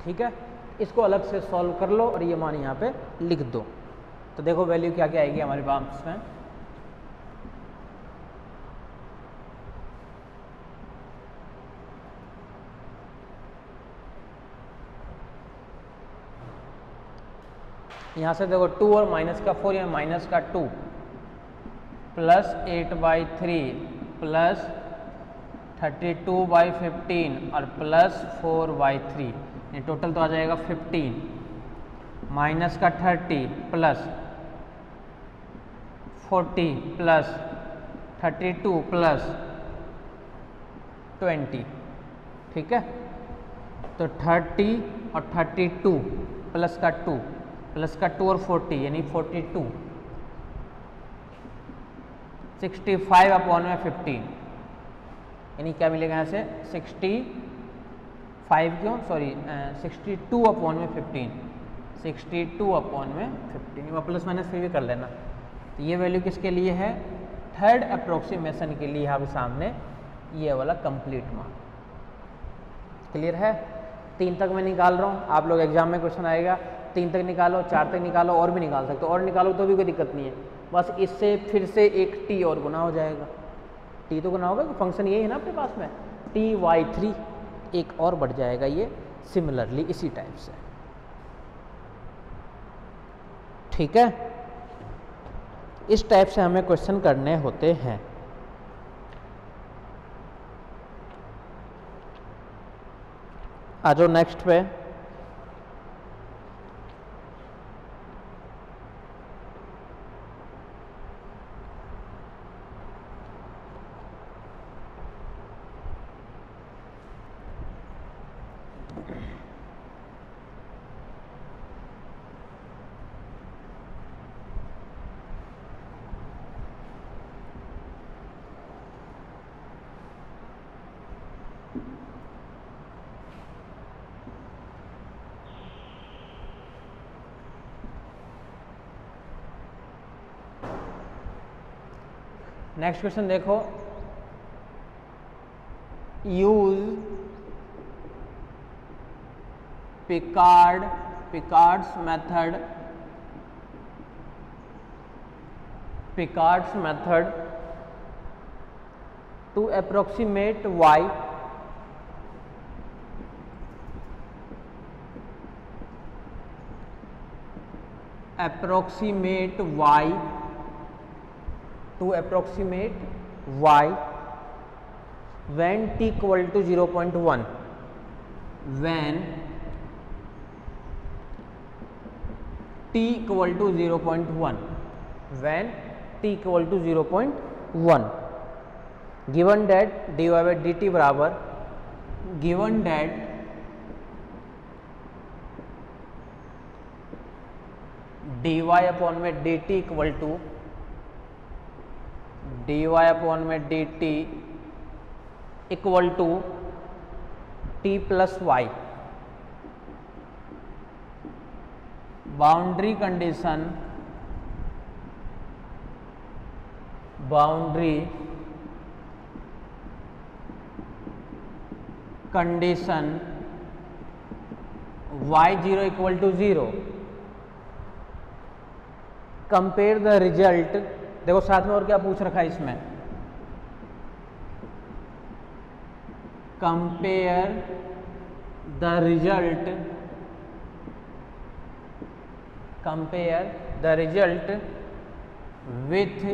ठीक है, इसको अलग से सॉल्व कर लो और ये मान यहाँ पे लिख दो। तो देखो वैल्यू क्या क्या आएगी हमारे पास में। यहाँ से देखो 2 और माइनस का 4 या माइनस का 2 प्लस 8/3 प्लस 32/15 और प्लस 4/3, ये टोटल तो आ जाएगा 15 माइनस का 30 प्लस 40 प्लस 32 प्लस 20। ठीक है, तो 30 और 32 प्लस का 2 प्लस का 2 और 40 यानी 42, 65/15 यानी क्या मिलेगा यहाँ से 65 क्यों सॉरी 62/15, 62/15 प्लस माइनस फिर भी कर लेना। तो ये वैल्यू किसके लिए है, थर्ड अप्रोक्सीमेशन के लिए यहाँ पे सामने ये वाला कंप्लीट मार्क। क्लियर है, 3 तक मैं निकाल रहा हूँ, आप लोग एग्जाम में क्वेश्चन आएगा 3 तक निकालो, 4 तक निकालो, और भी निकाल सकते हो, और निकालो तो भी कोई दिक्कत नहीं है, बस इससे फिर से एक टी और गुना हो जाएगा। टी तो गुना होगा, फंक्शन यही है ना अपने पास में, ty3 एक और बढ़ जाएगा ये सिमिलरली इसी टाइप से। ठीक है, इस टाइप से हमें क्वेश्चन करने होते हैं। आ जाओ नेक्स्ट पे। नेक्स्ट क्वेश्चन देखो, use Picard's method to approximate y to approximate y when t equal to 0.1, when t equal to 0.1, when t equal to 0.1, given that dy by dt बराबर, given that dy upon में dt equal to equal to t plus y, boundary condition y0 equal to 0, compare the result. देखो साथ में और क्या पूछ रखा है इसमें, compare the result with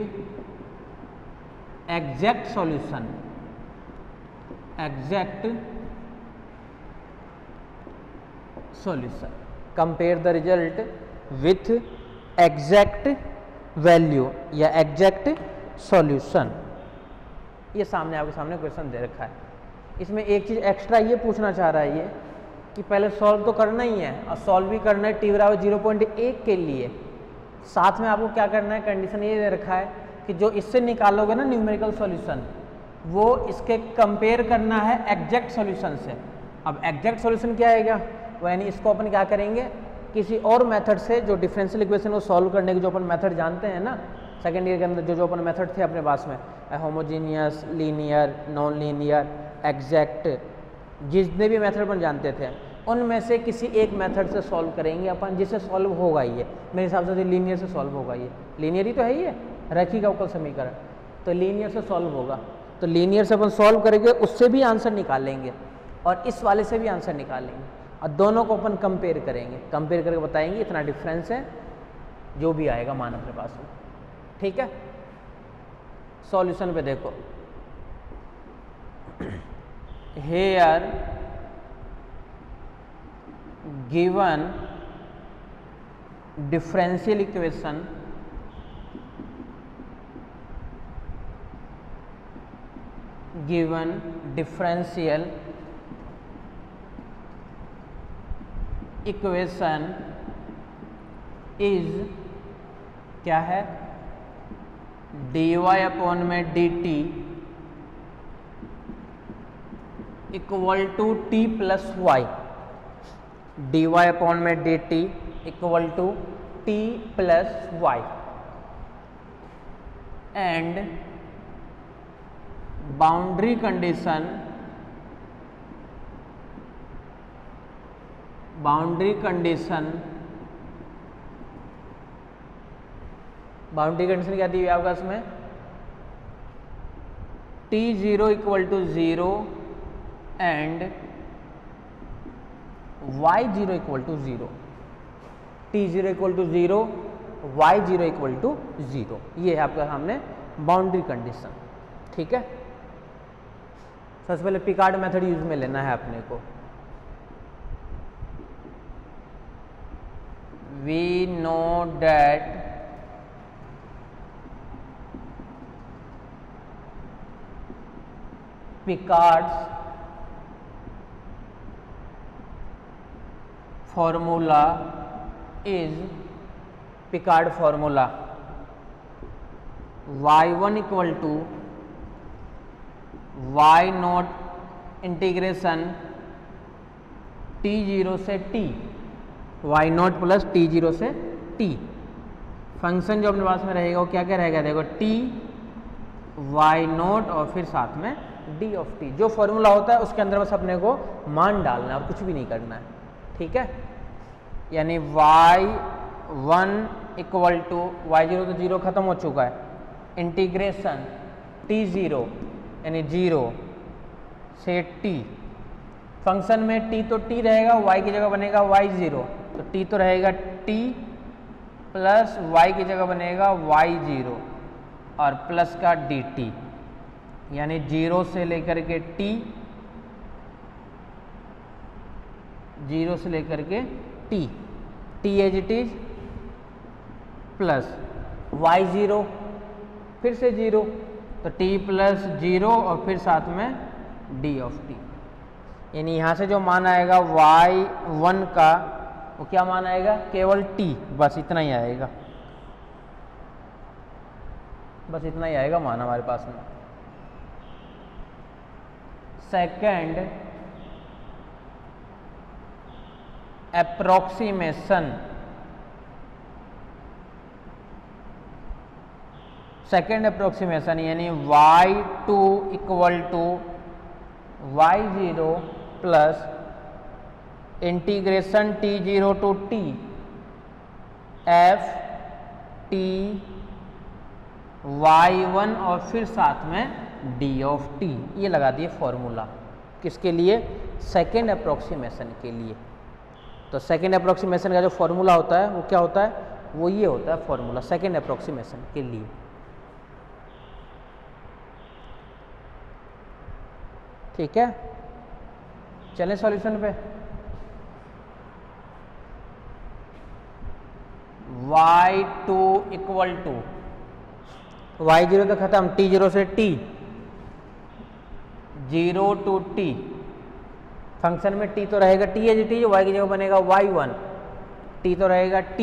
exact solution, compare the result with exact value या एग्जैक्ट सॉल्यूशन। ये सामने आपके सामने क्वेश्चन दे रखा है। इसमें एक चीज़ एक्स्ट्रा ये पूछना चाह रहा है ये कि पहले सॉल्व तो करना ही है और सॉल्व भी करना है t बराबर 0.1 के लिए, साथ में आपको क्या करना है, कंडीशन ये दे रखा है कि जो इससे निकालोगे ना न्यूमेरिकल सॉल्यूशन, वो इसके कंपेयर करना है एग्जैक्ट सॉल्यूशन से। अब एग्जैक्ट सॉल्यूशन क्या आएगा, यानी इसको अपन क्या करेंगे, किसी और मेथड से जो डिफरेंशियल इक्वेशन को सॉल्व करने के जो अपन मेथड जानते हैं ना सेकेंड ईयर के अंदर, जो अपन मेथड थे अपने पास में, homogeneous, linear, non linear, exact, जितने भी मेथड अपन जानते थे, उनमें से किसी एक मेथड से सॉल्व करेंगे अपन, जिससे सॉल्व होगा ही है। मेरे हिसाब से लीनियर से सॉल्व होगा ये, लीनियर ही तो है ही है, रैखिक अवकल समीकरण, तो लीनियर से सॉल्व होगा। तो लीनियर से अपन सॉल्व करेंगे, उससे भी आंसर निकालेंगे और इस वाले से भी आंसर निकालेंगे और दोनों को अपन कंपेयर करेंगे, कंपेयर करके बताएंगे इतना डिफरेंस है, जो भी आएगा मान अपने पास में। ठीक है, सॉल्यूशन पे देखो, here given differential equation given differential equation is क्या है, dy अपॉन में dt equal to t plus y, dy upon में dt equal to t plus y and boundary condition क्या दी हुई है आपका इसमें, t0 equal to 0 and y0 equal to 0, t0 equal to 0, y0 equal to 0, ये है आपका सामने बाउंड्री कंडीशन। ठीक है, सबसे पहले पिकार्ड मेथड यूज में लेना है अपने को। We know that Picard's formula is Picard formula y1 equal to y naught integration t0 से t, y not plus t0 से t। फंक्शन जो अपने पास में रहेगा वो क्या क्या रहेगा, देखो t y नॉट और फिर साथ में डी ऑफ टी, जो फॉर्मूला होता है उसके अंदर बस अपने को मान डालना है और कुछ भी नहीं करना है। ठीक है, यानी y1 इक्वल टू y0 तो 0 खत्म हो चुका है, इंटीग्रेशन t0 यानी 0 से t, फंक्शन में t तो t रहेगा, y की जगह बनेगा y0, तो t तो रहेगा t प्लस y की जगह बनेगा y0 और प्लस का dt, यानी 0 से लेकर के t, 0 से लेकर के t as it is plus y0 फिर से 0, तो t प्लस 0 और फिर साथ में d ऑफ t, यानी यहाँ से जो मान आएगा y1 का वो क्या मान आएगा, केवल t, बस इतना ही आएगा, बस इतना ही आएगा मान हमारे पास में। सेकंड अप्रोक्सीमेशन, यानी y2 equal to y0 plus integration t0 to t f t y1 और फिर साथ में d ऑफ t, ये लगा दिए फॉर्मूला, किसके लिए, सेकेंड अप्रोक्सीमेशन के लिए। तो सेकेंड अप्रोक्सीमेशन का जो फॉर्मूला होता है वो क्या होता है, वो ये होता है फॉर्मूला सेकेंड अप्रोक्सीमेशन के लिए। ठीक है, चलें सॉल्यूशन पे। y2 इक्वल टू y0 तो खत्म, t0 से t, 0 टू t, फंक्शन में t तो रहेगा t एज टी, y की जगह बनेगा y1, t तो रहेगा t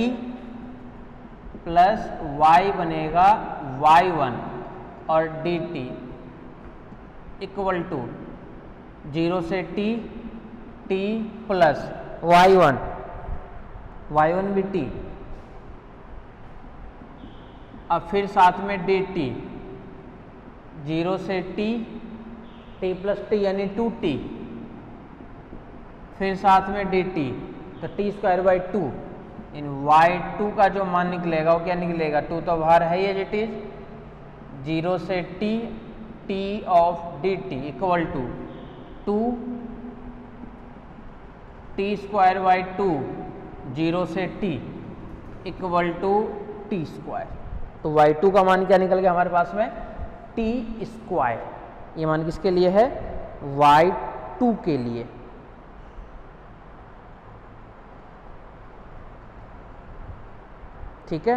प्लस y बनेगा y1 और dt इक्वल टू 0 से t, t प्लस y1 भी t, अब फिर साथ में dt 0 से t, t प्लस t यानी 2t, फिर साथ में डी टी, तो T square by two in y2 का जो मान निकलेगा वो क्या निकलेगा, 2 तो बाहर है एज इट इज, 0 से t, t of d t equal to 2 t square by 2, 0 से t equal to t square. तो y2 का मान क्या निकल गया हमारे पास में, टी स्क्वायर। ये मान किसके लिए है, y2 के लिए। ठीक है,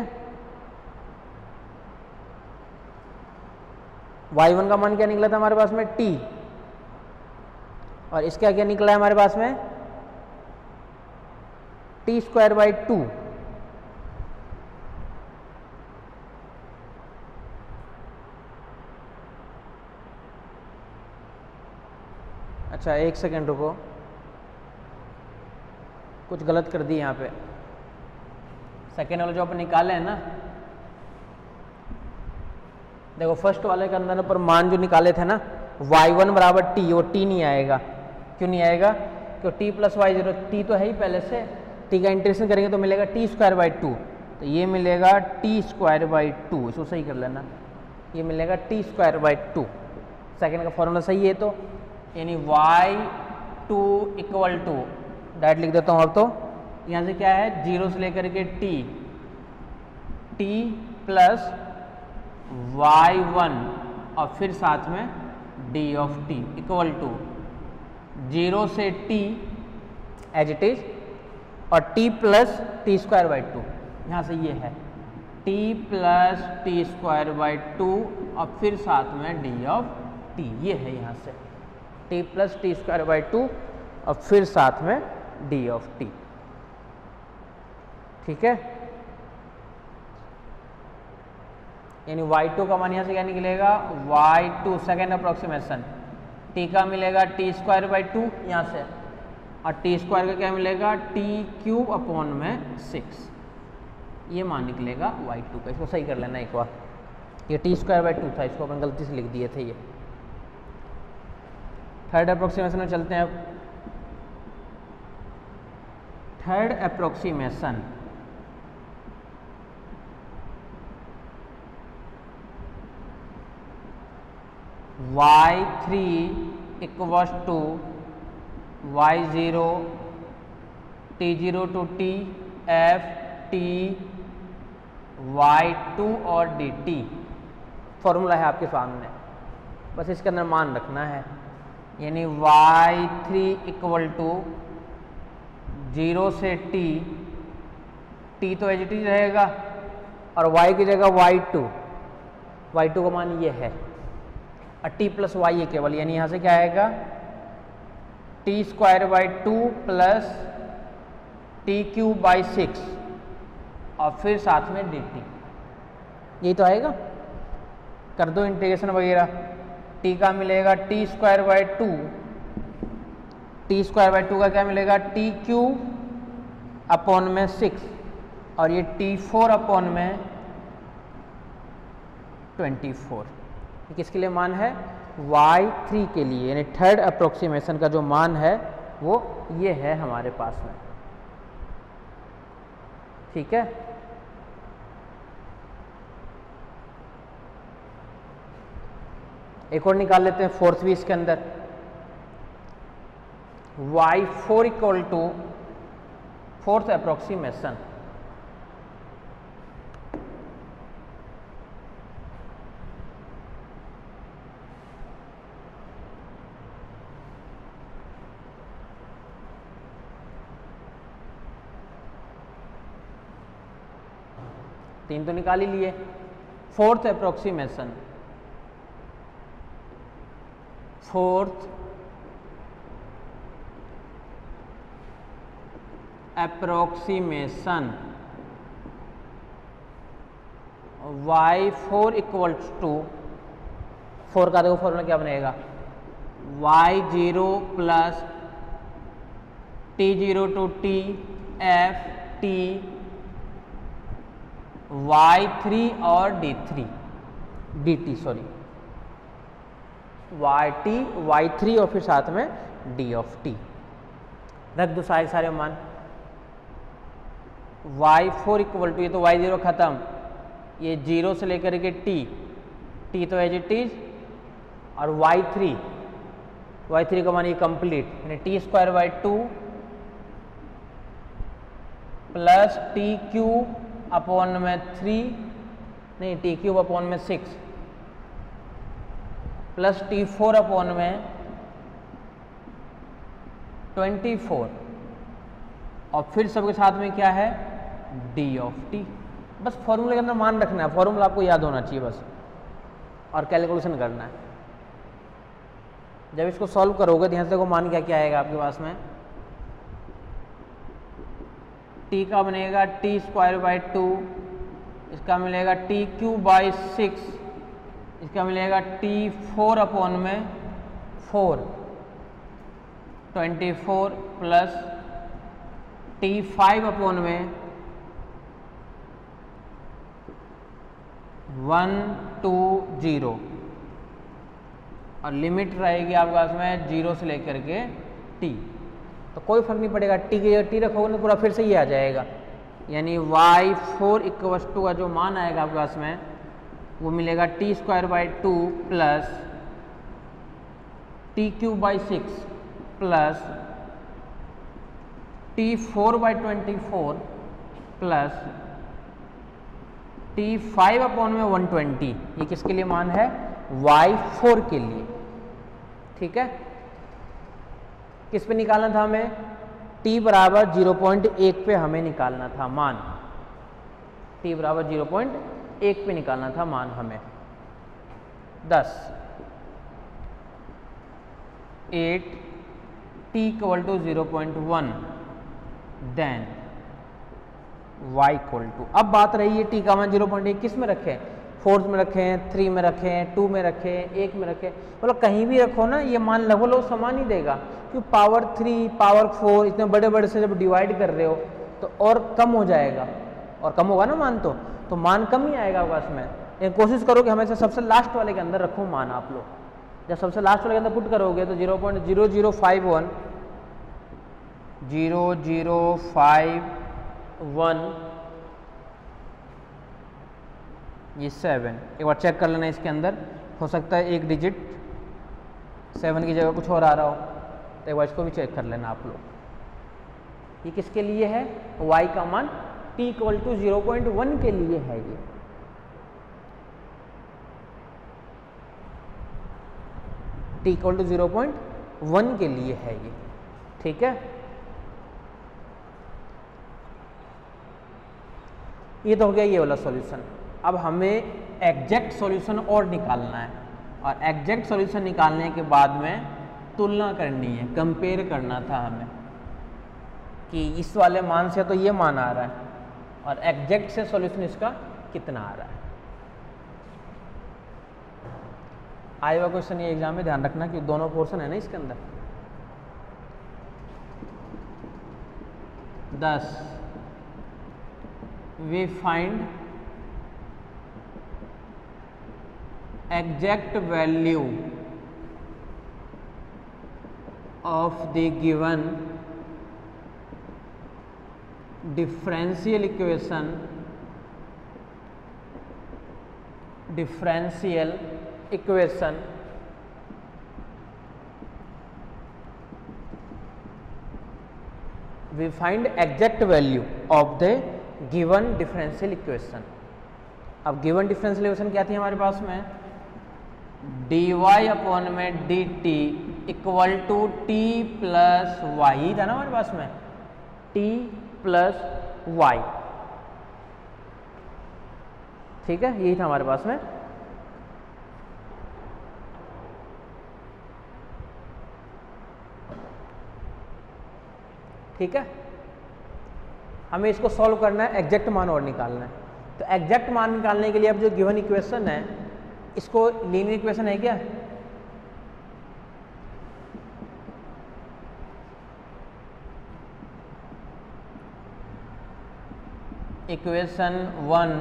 y1 का मान क्या निकला था हमारे पास में, t, और इसका क्या निकला है हमारे पास में, टी स्क्वायर बाई 2। अच्छा एक सेकेंड रुको, कुछ गलत कर दी यहाँ पे। सेकेंड वाला जो अपन निकाले हैं ना, देखो फर्स्ट वाले के अंदर पर मान जो निकाले थे ना, y1 बराबर t, वो t नहीं आएगा। क्यों नहीं आएगा, क्योंकि t plus y zero, t तो है ही पहले से, t का इंटीग्रेशन करेंगे तो मिलेगा टी स्क्वायर बाई 2, तो ये मिलेगा टी स्क्वायर बाई 2, इसको सही कर लेना, ये मिलेगा टी स्क्वायर बाई 2। सेकेंड का फॉर्मूला सही है, तो यानी y2 इक्वल टू, डायरेक्ट लिख देता हूँ अब, तो यहाँ से क्या है, 0 से लेकर के t प्लस y1 और फिर साथ में d of t equal to 0 से t एज इट इज, और t plus t square by 2, यहाँ से ये है t plus t square by 2 और फिर साथ में d ऑफ t, ये है यहाँ से t plus t square by 2 और फिर साथ में d ऑफ t। ठीक है, यानी y2 का मान यहाँ से क्या निकलेगा, y2 सेकेंड अप्रोक्सीमेशन, t का मिलेगा टी स्क्वायर बाई 2 यहाँ से, और टी स्क्वायर का क्या मिलेगा, टी क्यूब अपॉन में 6, ये मान निकलेगा y2 का। इसको सही कर लेना एक बार, ये टी स्क्वायर बाई 2 था, इसको अपन गलती से लिख दिए थे। ये थर्ड अप्रोक्सीमेशन में चलते हैं। अब third approximation, y3 equals to y0 t0 to t f t y2 और dt। फॉर्मूला है आपके सामने, बस इसके अंदर मान रखना है, यानी y3 इक्वल टू 0 से t तो एज इट इज रहेगा, और y की जगह y2 का मान ये है, और t प्लस वाई है केवल, यानी यहाँ से क्या आएगा, T square by 2 plus T cube by 6 और फिर साथ में dt, यही तो आएगा। कर दो इंटीग्रेशन वगैरह, t का मिलेगा T square by 2, t square by 2 का क्या मिलेगा, टी क्यूब अपॉन में 6, और ये t4 अपॉन में 24। किसके लिए मान है, y3 के लिए, यानी थर्ड अप्रोक्सीमेशन का जो मान है वो ये है हमारे पास में। ठीक है, एक और निकाल लेते हैं फोर्थ भी इसके अंदर, y4 equal to fourth approximation, तीन तो निकाल ही लिए। Fourth approximation, fourth approximation y4 equals to, 4 का देखो फॉर्मूला क्या बनेगा, y0 plus t0 to t f t y3 और dt सॉरी y3 और फिर साथ में d ऑफ t। रख दो सारे सारे मान। y4 इक्वल टू, ये तो y0 खत्म, ये 0 से लेकर के t तो एज इट इज, और y3 का मान ये कंप्लीट, यानी t² 2 प्लस t³ अपॉन में 3, नहीं t³ अपॉन में 6 प्लस t4 अपॉन में 24, और फिर सबके साथ में क्या है d। बस फॉर्मूले के अंदर मान रखना है, फॉर्मूला आपको याद होना चाहिए बस, और कैलकुलेशन करना है। जब इसको सॉल्व करोगे ध्यान से देखो मान क्या क्या आएगा आपके पास में। t का बनेगा t² 2, इसका मिलेगा t³ 6, इसका मिलेगा t4 अपॉन में 4 24 प्लस t5 अपॉन में 1 2 0, और लिमिट रहेगी आपके पास में 0 से लेकर के t। तो कोई फर्क नहीं पड़ेगा, t की जगह t रखोगे ना पूरा फिर से ही आ जाएगा, यानी y4 इक्वल टू का जो मान आएगा आपके पास में वो मिलेगा t² 2 plus t³ 6 plus t4 24 plus t5 upon में 120। ये किसके लिए मान है, y4 के लिए। ठीक है, किस पे निकालना था हमें, t बराबर 0.1 पे हमें निकालना था मान, t बराबर 0.1 पे निकालना था मान हमें। 10 8 t equal to 0.1 then y equal to, अब बात रही है t का मान 0.1 किस में रखें, 4 में रखें, 3 में रखें, 2 में रखें, 1 में रखें, मतलब कहीं भी रखो ना ये मान लगभग समान ही देगा, क्योंकि पावर 3 पावर 4 इतने बड़े बड़े से जब डिवाइड कर रहे हो तो और कम हो जाएगा, और कम होगा ना मान, तो मान कम ही आएगा पास में। लेकिन कोशिश करो कि हमेशा सबसे लास्ट वाले के अंदर रखो मान आप लोग, जब सबसे लास्ट वाले के अंदर पुट करोगे तो 0.0051 ये 7, एक बार चेक कर लेना इसके अंदर, हो सकता है एक डिजिट 7 की जगह कुछ और आ रहा हो, तो एक बार इसको भी चेक कर लेना आप लोग। ये किसके लिए है, y का मान t इक्वल टू 0.1 के लिए है, ये t इक्वल टू 0.1 के लिए है ये। ठीक है, ये तो हो गया ये वाला सॉल्यूशन। अब हमें एग्जैक्ट सॉल्यूशन और निकालना है, और एग्जैक्ट सॉल्यूशन निकालने के बाद में तुलना करनी है, कंपेयर करना था हमें कि इस वाले मान से तो ये मान आ रहा है और एग्जैक्ट से सॉल्यूशन इसका कितना आ रहा है। आया हुआ क्वेश्चन ये एग्जाम में ध्यान रखना कि दोनों पोर्शन है ना इसके अंदर। 10 we find exact value of the given differential equation we find exact value of the given differential equation। अब गिवन डिफरेंशियल इक्वेशन क्या थी हमारे पास में, dy अपॉन में dt equal to t plus y था ना हमारे पास में, t प्लस वाई। ठीक है, यही था हमारे पास में। ठीक है, हमें इसको सॉल्व करना है, एग्जैक्ट मान और निकालना है। तो एग्जैक्ट मान निकालने के लिए अब जो गिवन इक्वेशन है इसको लीनियर इक्वेशन है क्या, equation 1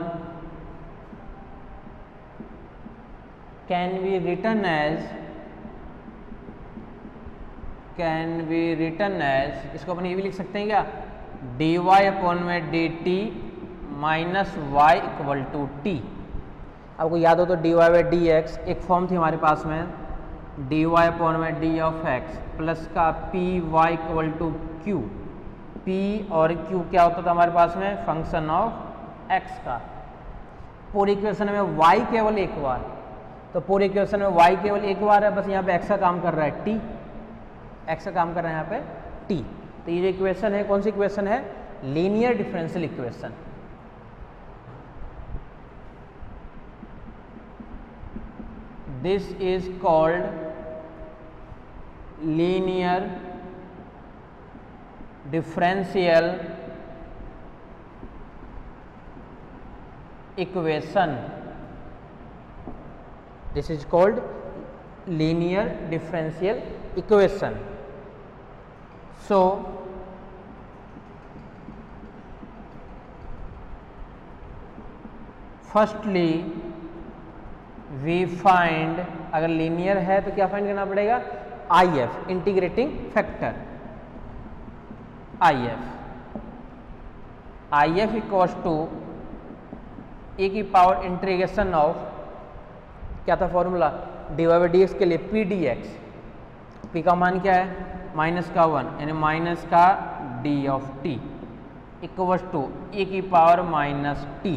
can be written as can be written as, इसको अपन ये भी लिख सकते हैं क्या, डी वाई अपॉन में d T minus y equal to t. आपको याद हो तो d y by d x एक फॉर्म थी हमारे पास में, डी वाई अपॉन में डी ऑफ एक्स प्लस का p y equal to q. P और क्यू क्या होता था हमारे पास में, फंक्शन ऑफ एक्स का। पूरी इक्वेशन में वाई केवल एक बार, तो पूरी इक्वेशन में वाई केवल एक बार है, बस यहाँ पे एक्स का काम कर रहा है टी, एक्स का काम कर रहा है यहाँ पे टी। तो ये जो इक्वेशन है कौन सी इक्वेशन है, linear differential equation. This is called linear differential equation. This is called linear differential equation. So firstly we find, अगर लीनियर है तो क्या फाइंड करना पड़ेगा, I F, integrating factor. I F equals to e की power integration of, क्या था formula, d y by d x के लिए पी डी एक्स, पी का मान क्या है माइनस का 1 यानी माइनस का D of T equals to e की पावर माइनस टी।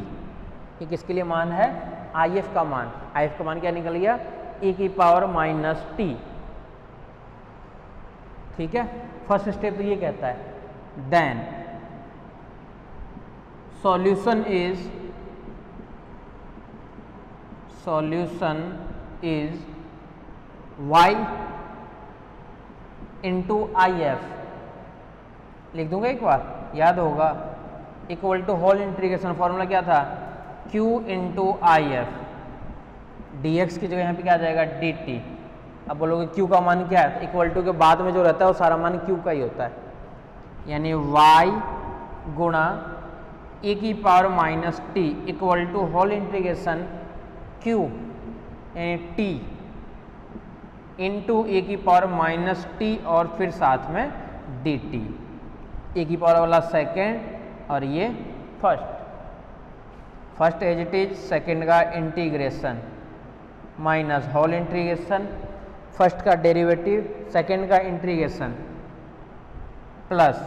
ये किसके लिए मान है, आई एफ का मान। आई एफ का मान क्या निकल गया, ए की पावर माइनस टी। ठीक है, फर्स्ट स्टेप तो ये कहता है, then solution is y into I F, लिख दूंगा एक बार, याद होगा, equal to whole integration, formula क्या था, Q into I F, d x की जगह यहाँ पे क्या आ जाएगा डी टी। अब बोलोगे Q का मान क्या है, इक्वल टू के बाद में जो रहता है वो सारा मान Q का ही होता है, यानी y गुणा ए की power minus t equal to whole integration Q यानी T इंटू ए की पावर माइनस टी और फिर साथ में डी टी। ए की पावर वाला सेकेंड और ये first as it is, second का integration minus whole integration, first का डेरिवेटिव सेकेंड का इंटीग्रेशन प्लस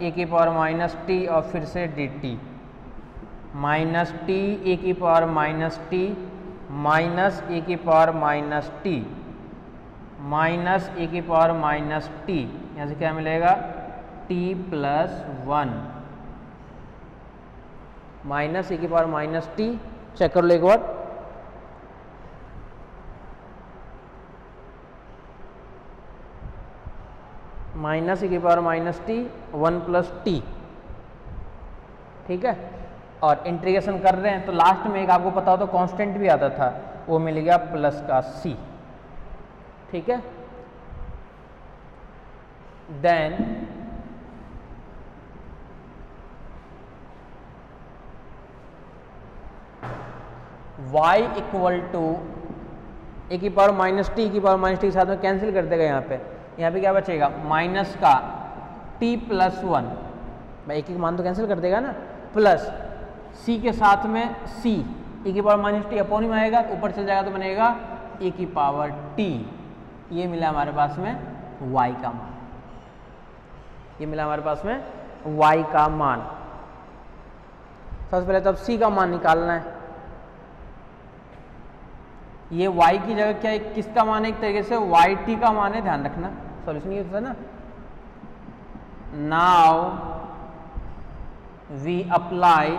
ए की पावर माइनस टी और फिर से D T, minus T e की power minus T minus e की power minus T minus e की पावर माइनस टी, यहाँ से क्या मिलेगा टी प्लस 1 माइनस ए की पावर माइनस टी, चेक कर लो एक बार, माइनस ए की power minus T 1 plus T. ठीक है, और इंटीग्रेशन कर रहे हैं तो लास्ट में एक आपको पता हो तो कांस्टेंट भी आता था, वो मिल गया प्लस का सी। ठीक है, then y equal to e की पावर माइनस टी की पावर माइनस टी के साथ में कैंसिल कर देगा, यहाँ पे क्या बचेगा माइनस का t प्लस 1, भाई एक मान तो कैंसिल कर देगा ना, प्लस c के साथ में c e की पावर माइनस टी अपॉन में आएगा, ऊपर चल जाएगा तो बनेगा e की पावर t। ये मिला हमारे पास में y का मान, ये मिला हमारे पास में y का मान। सबसे पहले तो अब c का मान निकालना है, ये y की जगह क्या है, किसका मान है, एक तरीके से yt का मान है, ध्यान रखना सॉल्यूशन ये होता है ना। Now we apply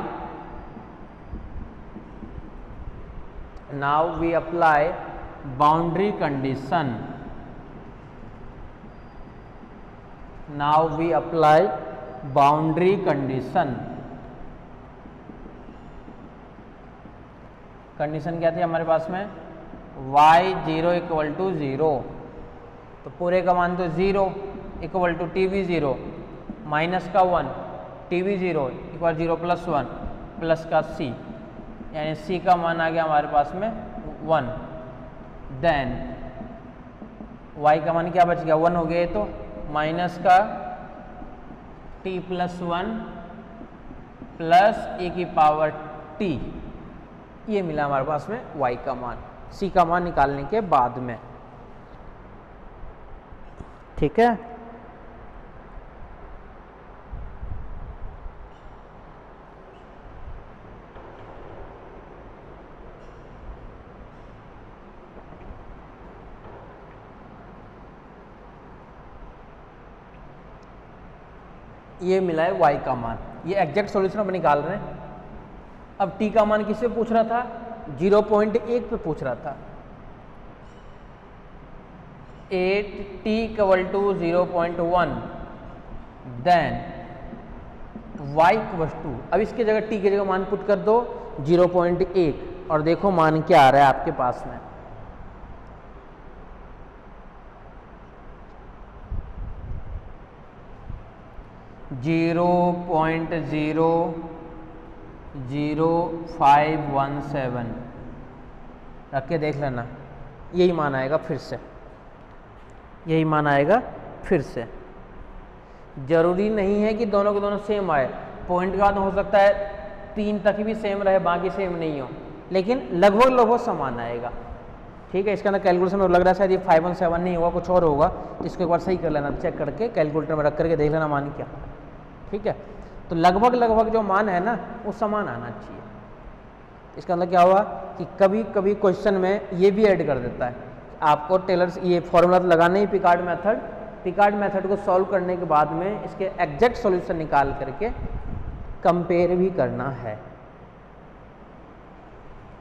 boundary condition, condition क्या थी हमारे पास में, y 0 इक्वल टू 0, तो पूरे का मान तो 0 equal to t v 0 minus का 1 t v 0 equal 0 plus 1 plus का c, यानी c का मान आ गया हमारे पास में 1। देन y का मान क्या बच गया, 1 हो गया, तो माइनस का t प्लस 1 प्लस e की पावर t, ये मिला हमारे पास में y का मान, c का मान निकालने के बाद में। ठीक है, ये मिला है y का मान, ये एग्जैक्ट सॉल्यूशन अब निकाल रहे हैं। अब t का मान किससे पूछ रहा था? 0.1 पे पूछ रहा था। 8t equal to 0.1 then y equal to, अब इसके जगह t की जगह मान पुट कर दो 0.1 और देखो मान क्या आ रहा है आपके पास में। जीरो 0.00517 रख के देख लेना, यही मान आएगा फिर से, यही मान आएगा फिर से। जरूरी नहीं है कि दोनों के दोनों सेम आए, पॉइंट का हो सकता है 3 तक भी सेम रहे, बाकी सेम नहीं हो, लेकिन लगभग समान आएगा। ठीक है, इसके अंदर कैलकुलेशन में लग रहा है शायद ये 517 नहीं होगा, कुछ और होगा, तो इसको एक बार सही कर लेना, चेक करके कैलकुलेटर में रख करके देख लेना मान क्या। ठीक है, तो लगभग जो मान है ना वो समान आना चाहिए। इसका अंदर क्या हुआ कि कभी कभी क्वेश्चन में ये भी ऐड कर देता है, आपको टेलर्स ये फॉर्मूला तो लगाना ही पिकार्ड मेथड को सॉल्व करने के बाद में इसके एग्जैक्ट सॉल्यूशन निकाल करके कंपेयर भी करना है,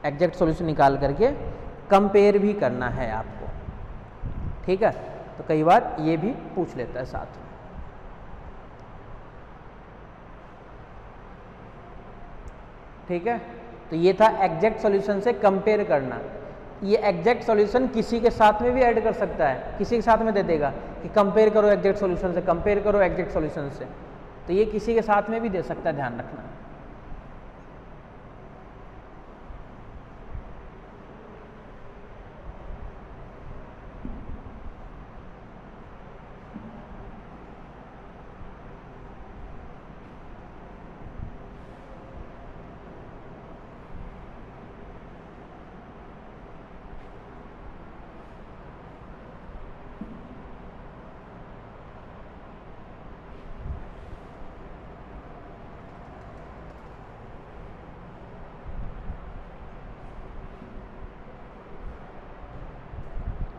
एग्जैक्ट सॉल्यूशन निकाल करके कंपेयर भी करना है आपको। ठीक है, तो कई बार ये भी पूछ लेता है साथ में। ठीक है, तो ये था एग्जैक्ट सॉल्यूशन से कंपेयर करना। ये एग्जैक्ट सॉल्यूशन किसी के साथ में भी ऐड कर सकता है, किसी के साथ में दे देगा कि कंपेयर करो एग्जैक्ट सॉल्यूशन से, कंपेयर करो एग्जैक्ट सॉल्यूशन से, तो ये किसी के साथ में भी दे सकता है, ध्यान रखना।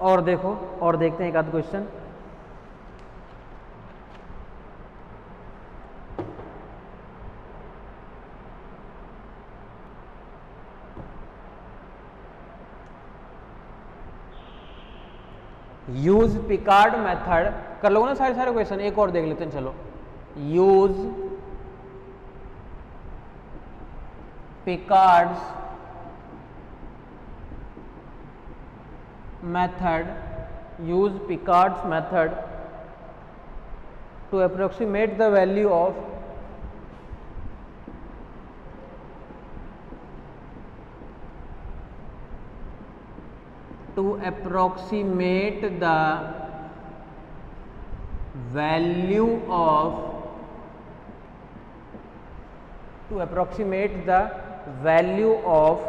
और देखो, और देखते हैं एक आध क्वेश्चन। यूज पिकार्ड मेथड कर लो ना सारे क्वेश्चन, एक और देख लेते हैं। चलो, use Picard's method, use Picard's method to approximate the value of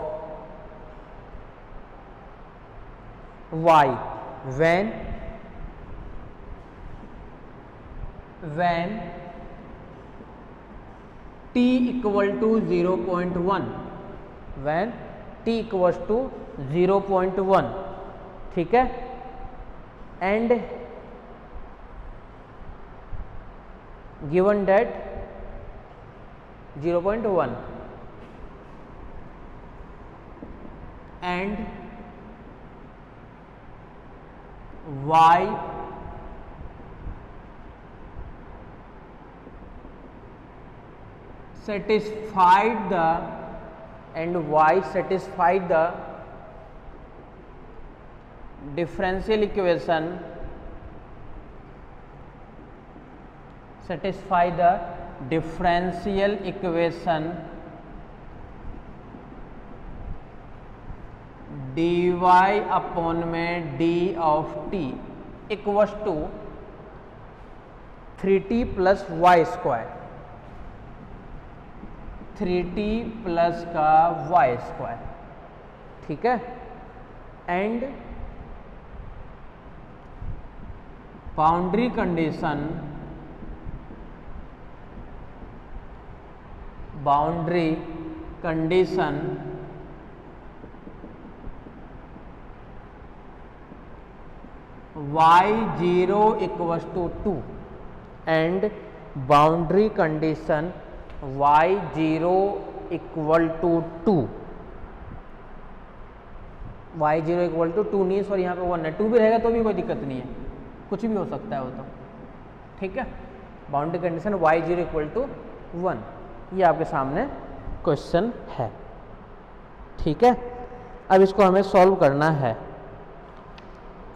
y when t equal to 0.1, when t equals to 0.1। ठीक है, and given that 0.1 and y satisfied the differential equation, dy upon में d of t equals to 3t plus Y square, 3t plus का y square, ठीक है, and boundary condition, boundary condition y0 equals to 2 and boundary condition y0 equal to 2, y0 equal to 2 नहीं, sorry यहाँ पे 1 है, 2 भी रहेगा तो भी कोई दिक्कत नहीं है, कुछ भी हो सकता है वो तो, ठीक है। Boundary condition y0 equal to 1, ये आपके सामने क्वेश्चन है, ठीक है। अब इसको हमें सॉल्व करना है,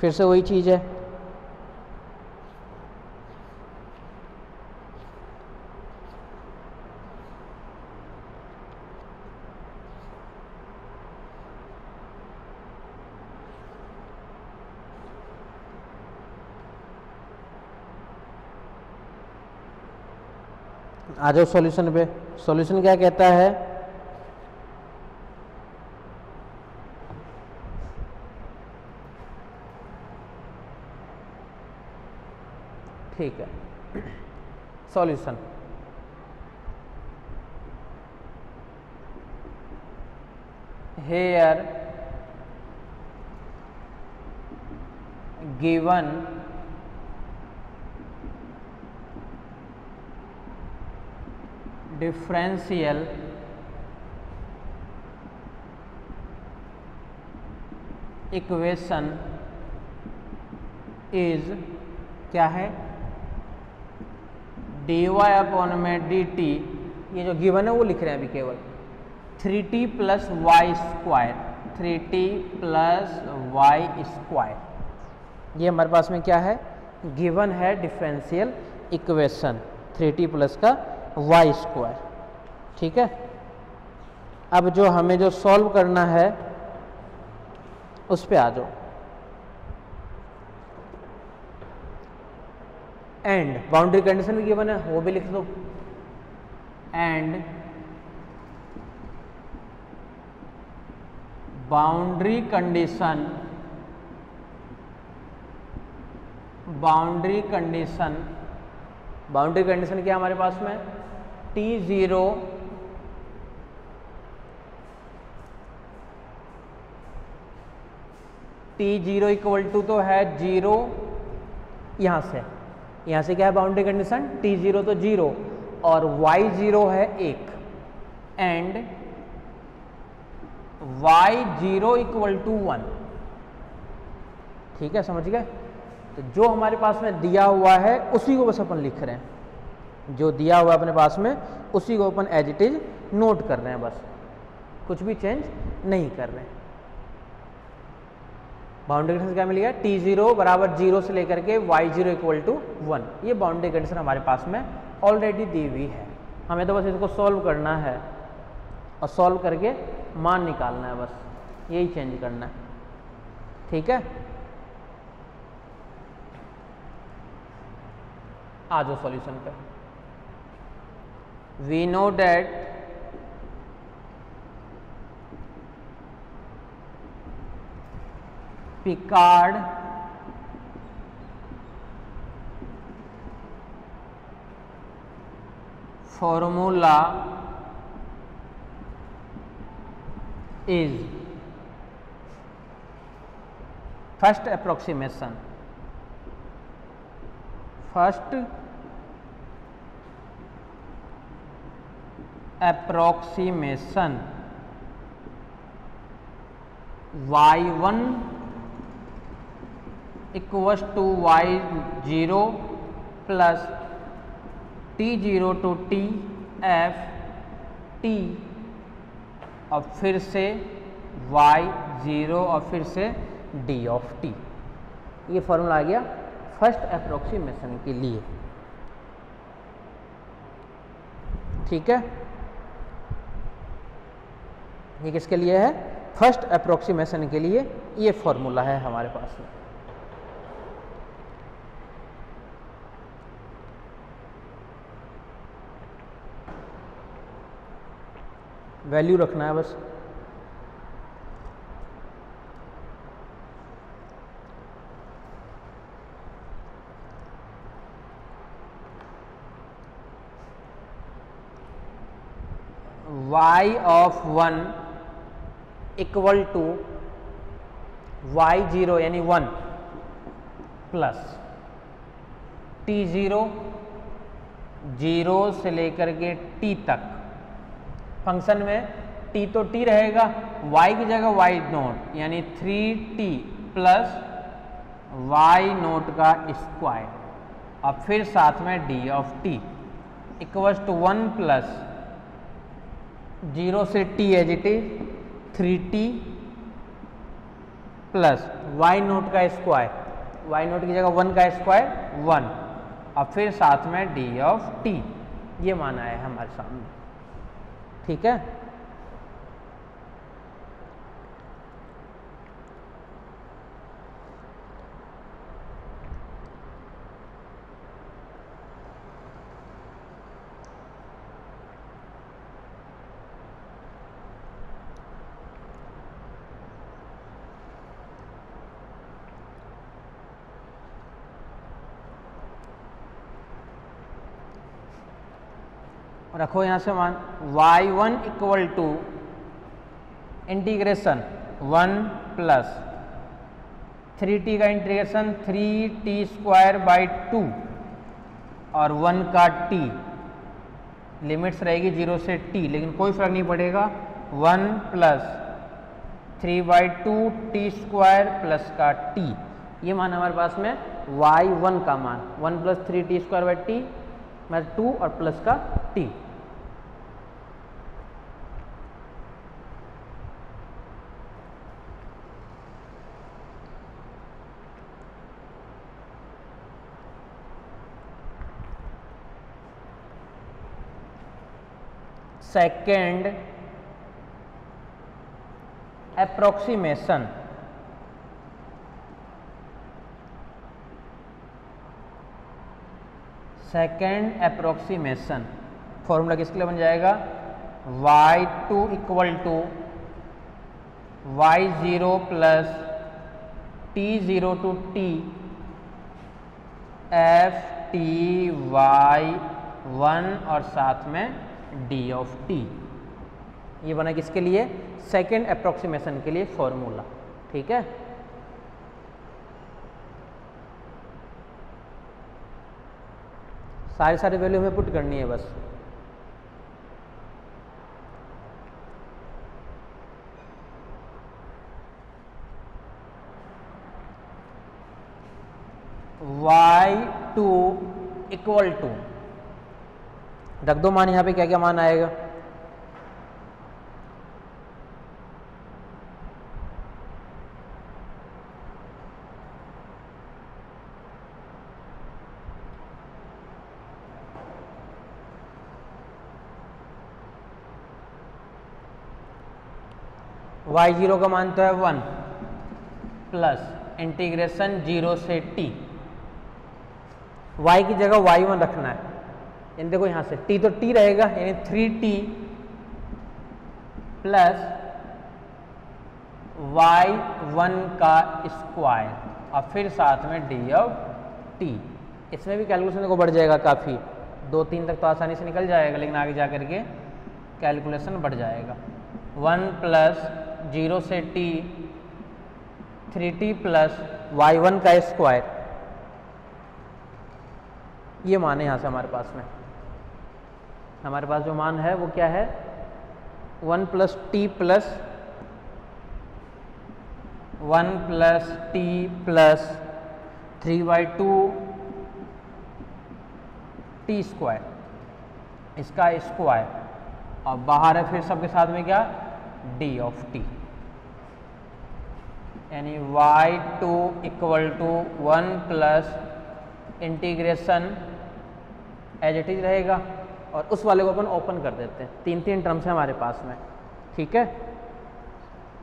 फिर से वही चीज़ है, आ जाओ सॉल्यूशन पे। सॉल्यूशन क्या कहता है, ठीक है, solution here given differential equation is क्या है, dy अपॉन में dt, ये जो गिवन है वो लिख रहे हैं अभी केवल, 3t plus Y square, 3t plus Y square, ये हमारे पास में क्या है, गिवन है डिफरेंशियल इक्वेशन 3t प्लस का वाई स्क्वायर, ठीक है। अब जो हमें जो सॉल्व करना है उस पे आ जाओ, एंड बाउंड्री कंडीशन भी गिवन है वो भी लिख दो, and boundary condition, boundary condition, boundary condition क्या हमारे पास में, t0 इक्वल टू तो है 0, यहाँ से क्या है बाउंड्री कंडीशन, t0 तो 0 और y0 है 1, एंड y0 इक्वल टू 1, ठीक है, समझ गए। तो जो हमारे पास में दिया हुआ है उसी को बस अपन लिख रहे हैं, जो दिया हुआ है अपने पास में उसी को अपन एज इट इज नोट कर रहे हैं, बस कुछ भी चेंज नहीं कर रहे हैं। बाउंड्री कंडीशन क्या मिल गया, t0 बराबर 0 से लेकर के y0 इक्वल टू 1, ये बाउंड्री कंडीशन हमारे पास में ऑलरेडी दी हुई है, हमें तो बस इसको सॉल्व करना है और सॉल्व करके मान निकालना है, बस यही चेंज करना है, ठीक है। आ जाओ सॉल्यूशन पे। We know that Picard formula is first approximation, first approximation y1 equals to y0 plus t0 to t f t और फिर से y0 और फिर से d ऑफ t, ये फॉर्मूला आ गया फर्स्ट अप्रोक्सीमेशन के लिए, ठीक है। ये किसके लिए है, फर्स्ट अप्रोक्सीमेशन के लिए ये फॉर्मूला है हमारे पास में। वैल्यू रखना है बस। y of 1 equal to y0 यानी 1 प्लस t0 0 से लेकर के t तक। फंक्शन में t तो t रहेगा, y की जगह y0 यानी 3t प्लस y0 का स्क्वायर, अब फिर साथ में d of t equals to 1 plus 0 से t as it is 3t plus y0 का स्क्वायर, y0 की जगह 1 का स्क्वायर 1, अब फिर साथ में d ऑफ t। ये माना है हमारे सामने, ठीक है। रखो यहाँ से मान y1 equal to integration 1 plus 3t का इंटीग्रेशन 3t स्क्वायर बाई 2 और 1 का t, लिमिट्स रहेगी 0 से t, लेकिन कोई फर्क नहीं पड़ेगा। 1 plus 3 by 2 t square plus का t, ये मान हमारे पास में y1 का मान 1 plus 3t square by t में 2 और प्लस का t। Second approximation, second approximation formula किसके लिए बन जाएगा, y2 equal to y0 plus t0 to t f t y1 और साथ में d ऑफ t। ये बना किसके लिए, सेकेंड अप्रोक्सीमेशन के लिए फॉर्मूला, ठीक है। सारी वैल्यू हमें पुट करनी है बस। y2 इक्वल टू, रख दो मान यहाँ पे, क्या क्या मान आएगा, y0 का मान तो है 1 प्लस इंटीग्रेशन 0 से t, y की जगह y1 रखना है। इन देखो यहाँ से t तो t रहेगा यानी 3t प्लस y1 का स्क्वायर और फिर साथ में d ऑफ t। इसमें भी कैलकुलेशन को बढ़ जाएगा काफ़ी, 2-3 तक तो आसानी से निकल जाएगा, लेकिन आगे जा कर के कैलकुलेशन बढ़ जाएगा। 1 प्लस 0 से t 3t प्लस y1 का स्क्वायर, ये मान है यहाँ से हमारे पास में। हमारे पास जो मान है वो क्या है, 1 plus T plus 1 plus T plus 3/2 T square, इसका स्क्वायर, और बाहर है फिर सबके साथ में क्या, डी ऑफ टी, यानी y2 equal to 1 plus integration as it is रहेगा, और उस वाले को अपन ओपन कर देते हैं। 3 टर्म्स है हमारे पास में, ठीक है।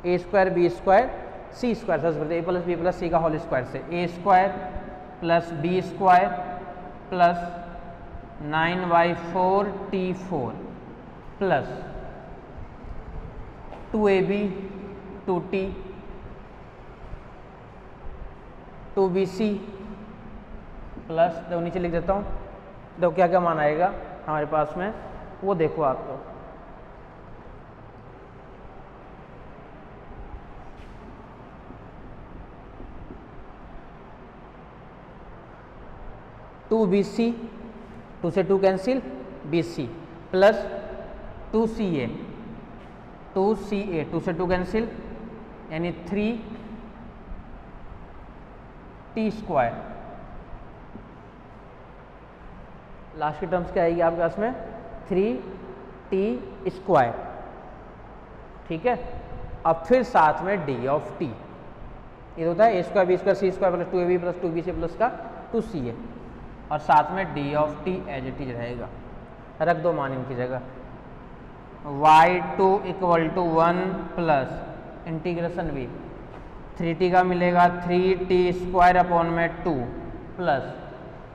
A square B square C square, सबसे A plus B plus C का होल स्क्वायर से A square plus B square plus 9/4 t4 plus 2ab 2t 2bc plus, देखो नीचे लिख देता हूँ, देखो क्या क्या मान आएगा हमारे पास में, वो देखो आप तो। टू बी सी, 2 से 2 cancel, BC plus 2CA 2CA 2 से 2 कैंसिल, यानी 3T स्क्वायर। लास्ट की टर्म्स क्या आएगी आपके पास में, 3T स्क्वायर, ठीक है। अब फिर साथ में D ऑफ T, ये होता है A square B square C square plus 2AB plus 2BC plus का 2CA, और साथ में D of T as it is रहेगा। रख दो मान इनकी जगह, y2 equal to 1 plus integration भी 3t का मिलेगा 3t स्क्वायर अपॉन में 2 प्लस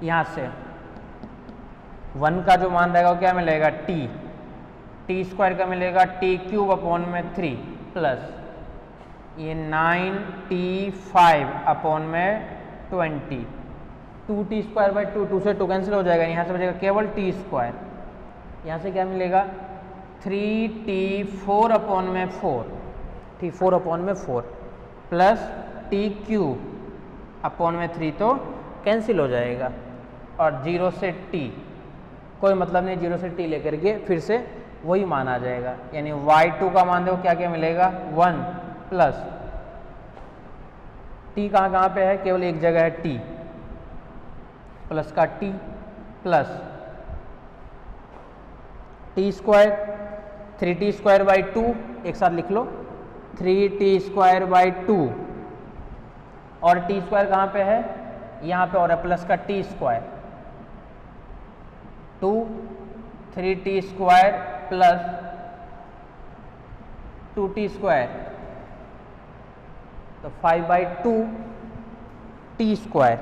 यहाँ से 1 का जो मान रहेगा वो क्या मिलेगा, t स्क्वायर का मिलेगा t क्यूब अपॉन में 3 प्लस ये 9t5 अपॉन में 20, 2t स्क्वायर बाई 2, 2 से 2 कैंसिल हो जाएगा, यहाँ से बचेगा केवल t स्क्वायर, यहाँ से क्या मिलेगा 3t4 अपॉन में 4, t4 अपॉन में 4 प्लस t क्यूब अपॉन में 3 तो कैंसिल हो जाएगा, और 0 से t कोई मतलब नहीं, 0 से t लेकर के फिर से वही मान आ जाएगा, यानी y2 का मान देखो क्या क्या मिलेगा 1 प्लस t कहाँ कहाँ पे है, केवल एक जगह है t प्लस का t plus t square 3t square by 2, एक साथ लिख लो 3t स्क्वायर बाई 2, और t स्क्वायर कहाँ पे है, यहाँ पे, और है प्लस का t square 2 3t square plus 2t square, तो 5 बाई 2 t स्क्वायर,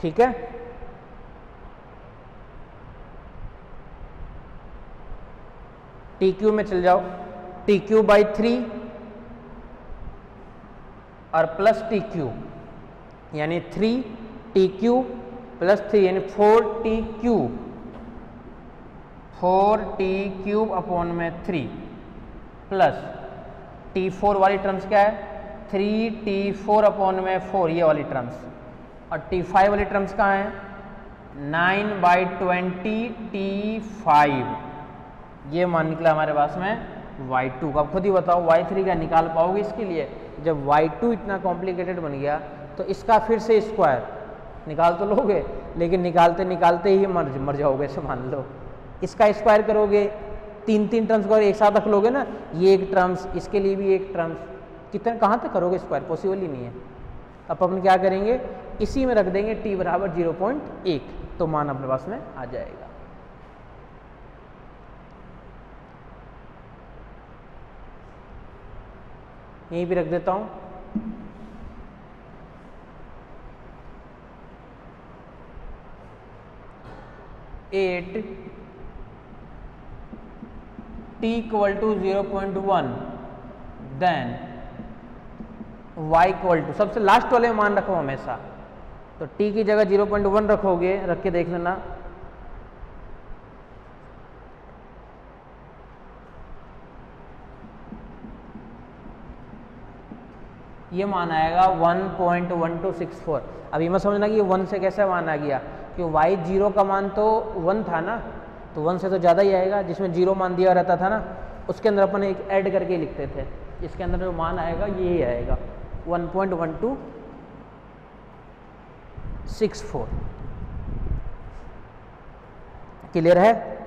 ठीक है। टी क्यू में चल जाओ, टी क्यू बाई 3 और प्लस टी क्यू, यानी 3t क्यूब प्लस 3 यानी 4t cube, 4t cube upon में 3 प्लस t4 वाली टर्म्स क्या है 3t4 अपॉन में 4, ये वाली टर्म्स, और t5 वाली टर्म्स कहाँ है 9 बाई 20 t5, ये मान निकला हमारे पास में y2 का। खुद ही बताओ y3 का निकाल पाओगे इसके लिए, जब y2 इतना कॉम्प्लिकेटेड बन गया तो इसका फिर से स्क्वायर निकाल तो लोगे, लेकिन निकालते निकालते ही मर जाओगे, ऐसे मान लो। इसका स्क्वायर करोगे, 3 टर्म्स को एक साथ रख लोगे ना, ये एक टर्म्स, इसके लिए भी एक टर्म्स, कितने कहाँ तक करोगे स्क्वायर, पॉसिबल ही नहीं है। अब अपन क्या करेंगे, इसी में रख देंगे t बराबर 0.1, तो मान अपने पास में आ जाएगा। यहीं भी रख देता हूं, at t equal to 0.1, then y equal to, सबसे लास्ट वाले में मान रखो हमेशा, तो t की जगह 0.1 रखोगे, रख के देख लेना, ये मान आएगा 1.1264। अब ये मत समझना कि ये 1 से कैसे मान आ गया, कि y0 का मान तो 1 था ना, तो 1 से तो ज़्यादा ही आएगा, जिसमें 0 मान दिया रहता था ना, उसके अंदर अपन एक ऐड करके लिखते थे, इसके अंदर जो मान आएगा यही आएगा 1.1264। क्लियर है।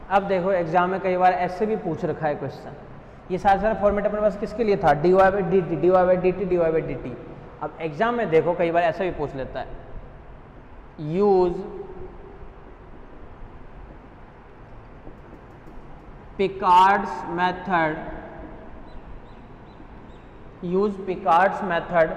अब देखो एग्जाम में कई बार ऐसे भी पूछ रखा है क्वेश्चन, ये सारा फॉर्मेट अपने पास किसके लिए था, dy by d t, dy by d t, dy by d t. अब एग्जाम में देखो कई बार ऐसा भी पूछ लेता है, use Picard's method, use Picard's method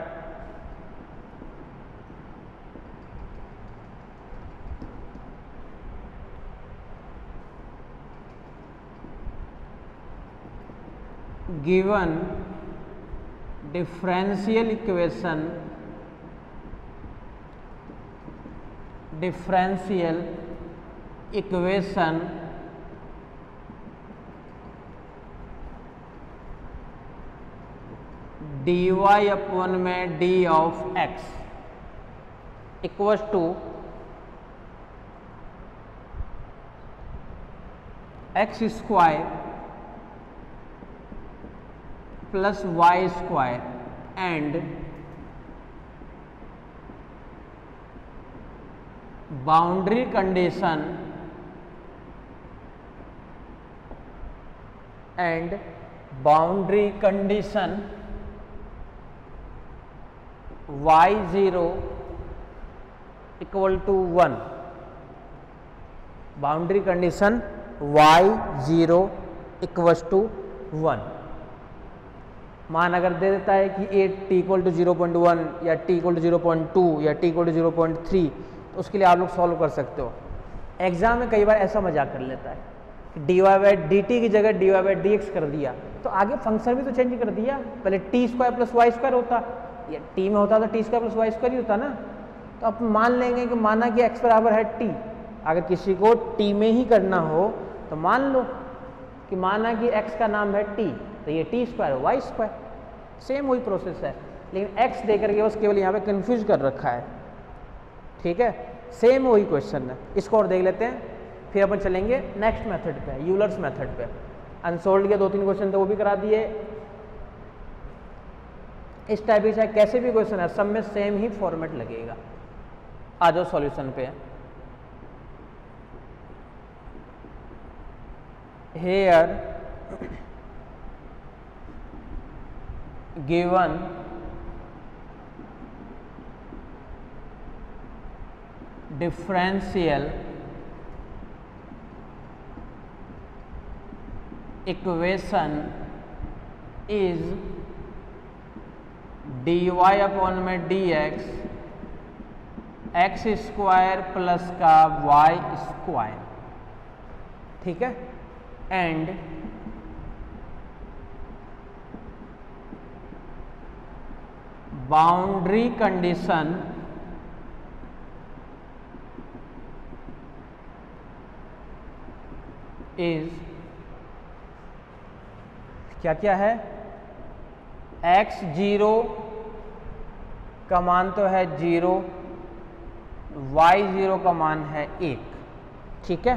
given differential equation dy upon में d of x equals to x square plus Y square and boundary condition y0 equal to 1, boundary condition y0 equal to 1। मान अगर दे देता है कि a t equal to 0.1 या t equal to 0.2 या t equal to 0.3, तो उसके लिए आप लोग सॉल्व कर सकते हो। एग्जाम में कई बार ऐसा मजाक कर लेता है कि dy बाई डी टी की जगह dy बाई डी एक्स कर दिया, तो आगे फंक्शन भी तो चेंज कर दिया, पहले T square plus Y square होता, या टी में होता तो T square plus Y square ही होता ना। तो आप मान लेंगे कि माना कि x बराबर है t, अगर किसी को t में ही करना हो तो मान लो कि माना कि x का नाम है t, तो ये t square y square, same वही प्रोसेस है, लेकिन x दे करके बस केवल यहाँ पे कंफ्यूज कर रखा है। ठीक है, सेम वही क्वेश्चन है। इसको और देख लेते हैं, फिर अपन चलेंगे नेक्स्ट मेथड पे, यूलर्स मेथड पे। अनसोल्ड के 2-3 क्वेश्चन थे वो भी करा दिए। इस टाइप के चाहे कैसे भी क्वेश्चन है, सब में सेम ही फॉर्मेट लगेगा। आ जाओ सॉल्यूशन पे। Here given differential equation is dy upon में dx x स्क्वायर प्लस का y स्क्वायर, ठीक है, एंड बाउंड्री कंडीशन इज क्या क्या है, x0 का मान तो है 0, y0 का मान है 1। ठीक है,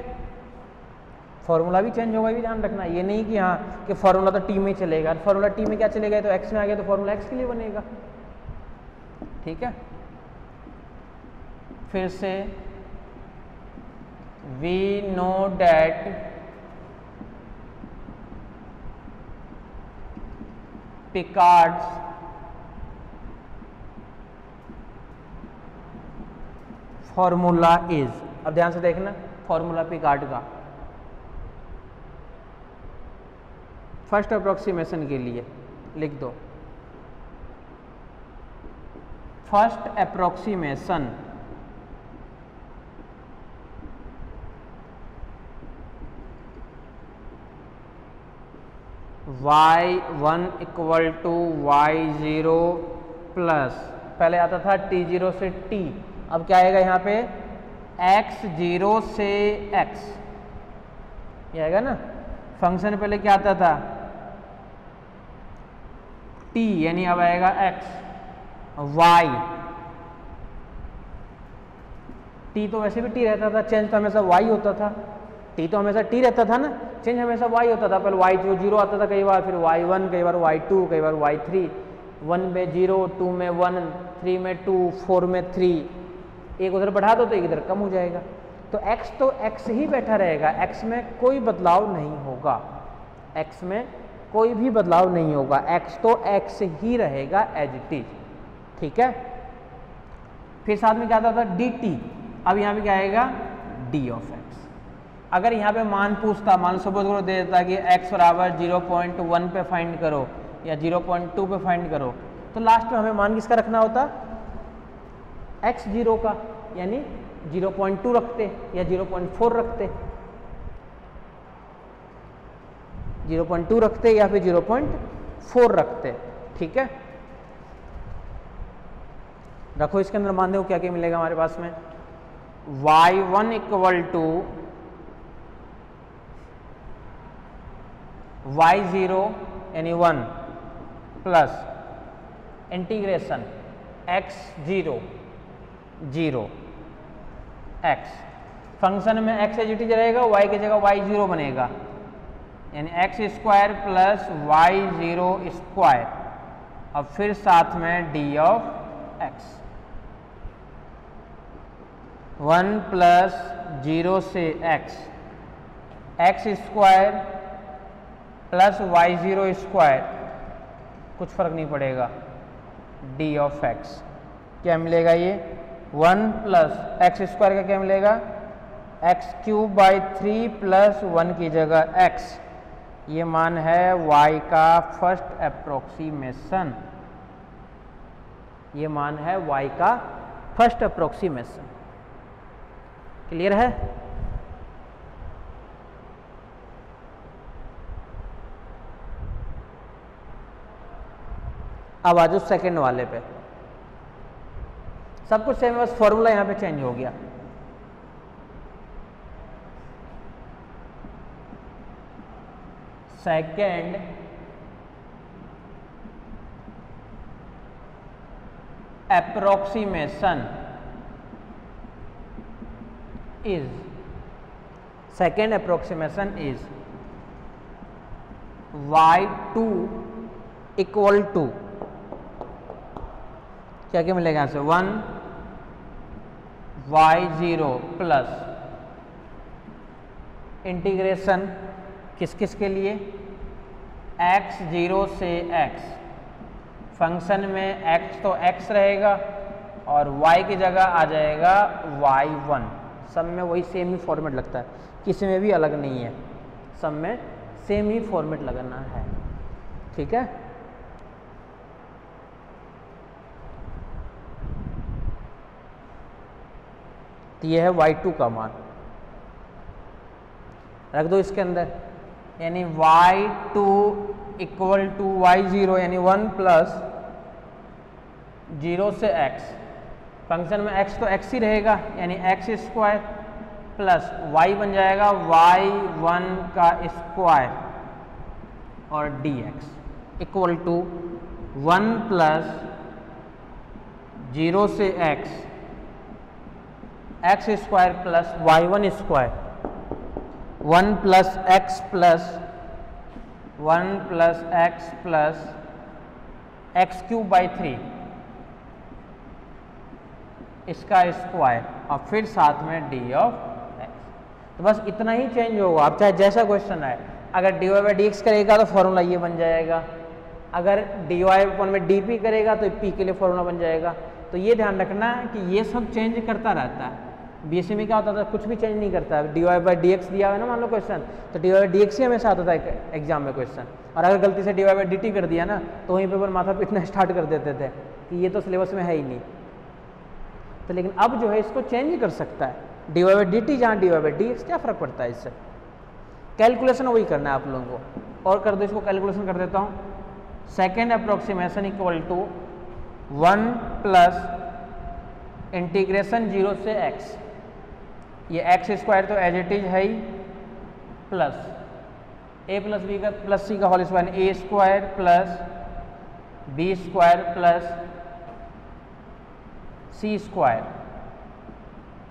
फॉर्मूला भी चेंज होगा, भी ध्यान रखना। ये नहीं कि हाँ कि फॉर्मूला तो टी में चलेगा, फॉर्मूला टी में क्या चलेगा, तो x में आ गया तो फॉर्मूला x के लिए बनेगा। ठीक है, फिर से we know that Picard's formula is, अब ध्यान से देखना फॉर्मूला पिकार्ड का फर्स्ट अप्रोक्सीमेशन के लिए लिख दो, first approximation y1 equal to y0 plus, पहले आता था t0 से t, अब क्या आएगा यहाँ पे x0 से x, ये आएगा ना। फंक्शन पहले क्या आता था t, यानी अब आएगा x, y t तो वैसे भी t रहता था, चेंज तो हमेशा y होता था, t तो हमेशा t रहता था ना, चेंज हमेशा y होता था। पहले y0 आता था कई बार, फिर y1, कई बार y2, कई बार y3, 1 में 0, 2 में 1, 3 में 2, 4 में 3, एक उधर बढ़ा दो तो एक इधर कम हो जाएगा। तो x ही बैठा रहेगा, x में कोई बदलाव नहीं होगा, x में कोई भी बदलाव नहीं होगा, x तो x ही रहेगा एज इट इज। ठीक है, फिर साथ में क्या आता था dt, अब यहाँ पे क्या आएगा d ऑफ x। अगर यहाँ पे मान पूछता, मान सपोज करो दे देता कि x बराबर 0.1 पे फाइंड करो या 0.2 पे फाइंड करो, तो लास्ट में हमें मान किसका रखना होता, x0 का, यानी 0.2 रखते या 0.4 रखते, 0.2 रखते या फिर 0.4 रखते। ठीक है, रखो इसके अंदर मान दो क्या क्या मिलेगा हमारे पास में, y1 इक्वल टू y0 यानी 1 plus integration x0 0 x, function में x एज इट इज रहेगा, y की जगह y0 बनेगा, यानी x square plus y0 square, अब फिर साथ में d ऑफ x, 1 प्लस 0 से x square plus y0 square, कुछ फर्क नहीं पड़ेगा, d ऑफ x क्या मिलेगा, ये 1 प्लस x स्क्वायर का क्या मिलेगा, x क्यूब बाई 3 प्लस 1 की जगह x, ये मान है y का फर्स्ट अप्रोक्सीमेशन, ये मान है y का फर्स्ट अप्रोक्सीमेशन। क्लियर है? अब आ जाओ सेकेंड वाले पे, सब कुछ सेम, बस फॉर्मूला यहां पे चेंज हो गया। Second approximation is, second approximation is y2 equal to क्या क्या मिलेगा यहाँ से, 1 y0 प्लस इंटीग्रेशन किस किस के लिए, x0 से x, फंक्शन में x तो x रहेगा और y की जगह आ जाएगा y1, सब में वही सेम ही फॉर्मेट लगता है, किसी में भी अलग नहीं है, सब में सेम ही फॉर्मेट लगाना है। ठीक है, तो ये है y2 का मान, रख दो इसके अंदर, यानी y2 इक्वल टू y0 यानी 1 प्लस 0 से x, फंक्शन में x तो x ही रहेगा, यानी x स्क्वायर प्लस y बन जाएगा y1 का स्क्वायर और dx इक्वल टू 1 प्लस 0 से x square plus y1 square, 1 plus x plus 1 plus x plus x cube by 3 इसका स्क्वायर और फिर साथ में d ऑफ x। तो बस इतना ही चेंज होगा, आप चाहे जैसा क्वेश्चन आए, अगर dy बाई dx करेगा तो फॉर्मूला ये बन जाएगा, अगर dy अपन में dp करेगा तो p के लिए फॉर्मूला बन जाएगा। तो ये ध्यान रखना कि ये सब चेंज करता रहता है, बीएससी में क्या होता था, कुछ भी चेंज नहीं करता है, dy बाई dx दिया है ना मान लो क्वेश्चन, तो dy बाई dx ही हमेशा आता था एग्जाम में क्वेश्चन, और अगर गलती से dy बाई dt कर दिया ना तो वहीं पर माथा पीटना स्टार्ट कर देते थे कि ये तो सिलेबस में है ही नहीं। तो लेकिन अब जो है इसको चेंज कर सकता है, dy बाई dt जहाँ dy बाई dx, क्या फर्क पड़ता है इससे, कैलकुलेशन वही करना है आप लोगों को। और कर दो इसको, कैलकुलेशन कर देता हूँ, second approximation equal to 1 plus integration 0 से x, ये x स्क्वायर तो एज इट इज है ही, प्लस a प्लस बी का प्लस सी का whole square, A square plus B square plus C square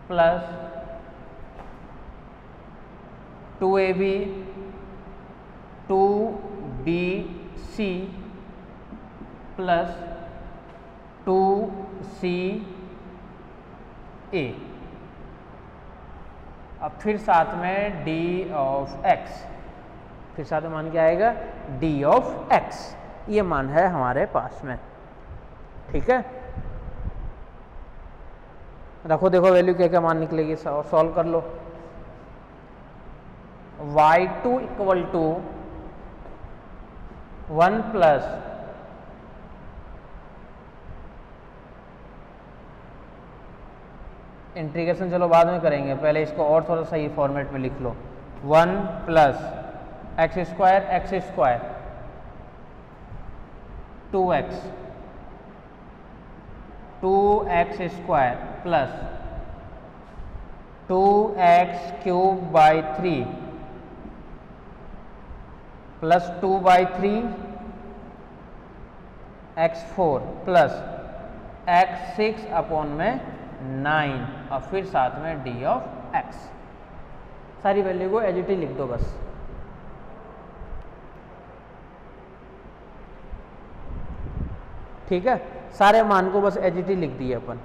plus 2ab 2bc plus 2ca, अब फिर साथ में डी ऑफ एक्स, फिर साथ में मान क्या आएगा डी ऑफ एक्स, ये मान है हमारे पास में। ठीक है, रखो देखो वैल्यू क्या क्या मान निकलेगी, सॉल्व कर लो। y2 equal to 1 plus integration चलो बाद में करेंगे, पहले इसको और थोड़ा सही फॉर्मेट में लिख लो। 1 plus x square 2x square plus 2x cube by 3 plus 2/3 x4 plus x6 upon में 9 और फिर साथ में डी ऑफ x। सारी वैल्यू को एज इट इज लिख दो बस। ठीक है, सारे मान को बस एज इट इज लिख दिए अपन।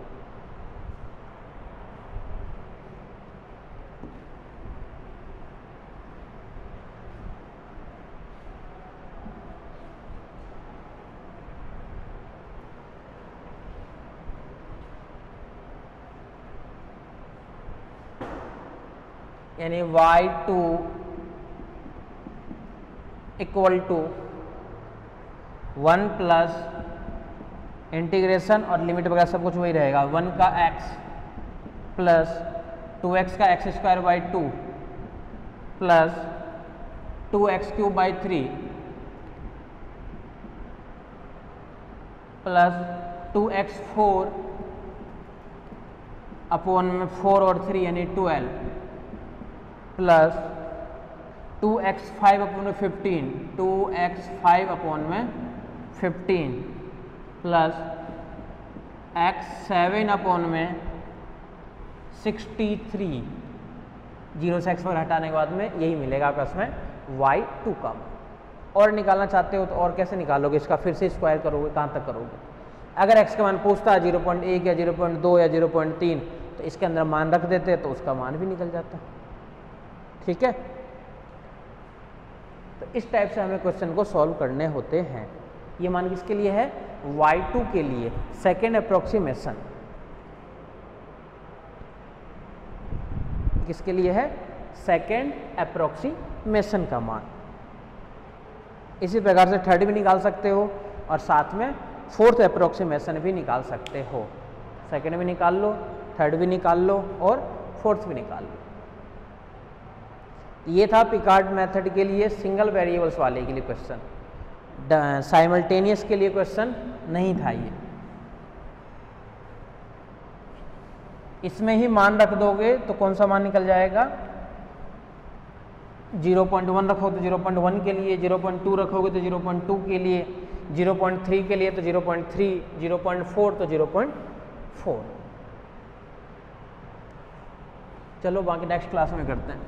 यानी y2 equal to 1 plus integration और लिमिट वगैरह सब कुछ वही रहेगा, 1 का x प्लस 2x का x square by 2 plus 2x cube by 3 plus 2x4 upon में 4 और 3 यानी 12 प्लस 2x5 अपॉन में 15, 2x5 अपॉन में 15 प्लस x7 अपॉन में 63। 0 से x पर हटाने के बाद में यही मिलेगा आपस में y2 का। और निकालना चाहते हो तो और कैसे निकालोगे, इसका फिर से स्क्वायर करोगे, कहाँ तक करोगे। अगर x का मान पूछता है 0.1 या 0.2 या 0.3 तो इसके अंदर मान रख देते तो उसका मान भी निकल जाता। ठीक है, तो इस टाइप से हमें क्वेश्चन को सॉल्व करने होते हैं। ये मान किसके लिए है, y2 के लिए, सेकेंड अप्रोक्सीमेशन। किसके लिए है, सेकेंड अप्रोक्सीमेशन का मान। इसी प्रकार से थर्ड भी निकाल सकते हो और साथ में फोर्थ अप्रोक्सीमेशन भी निकाल सकते हो। सेकेंड भी निकाल लो, थर्ड भी निकाल लो और फोर्थ भी निकाल लो। ये था पिकार्ड मेथड के लिए सिंगल वेरिएबल्स वाले के लिए क्वेश्चन, साइमल्टेनियस के लिए क्वेश्चन नहीं था ये। इसमें ही मान रख दोगे तो कौन सा मान निकल जाएगा, 0.1 रखोगे तो 0.1 के लिए, 0.2 रखोगे तो 0.2 के लिए, 0.3 के लिए तो 0.3, 0.4 तो 0.4। चलो बाकी नेक्स्ट क्लास में करते हैं।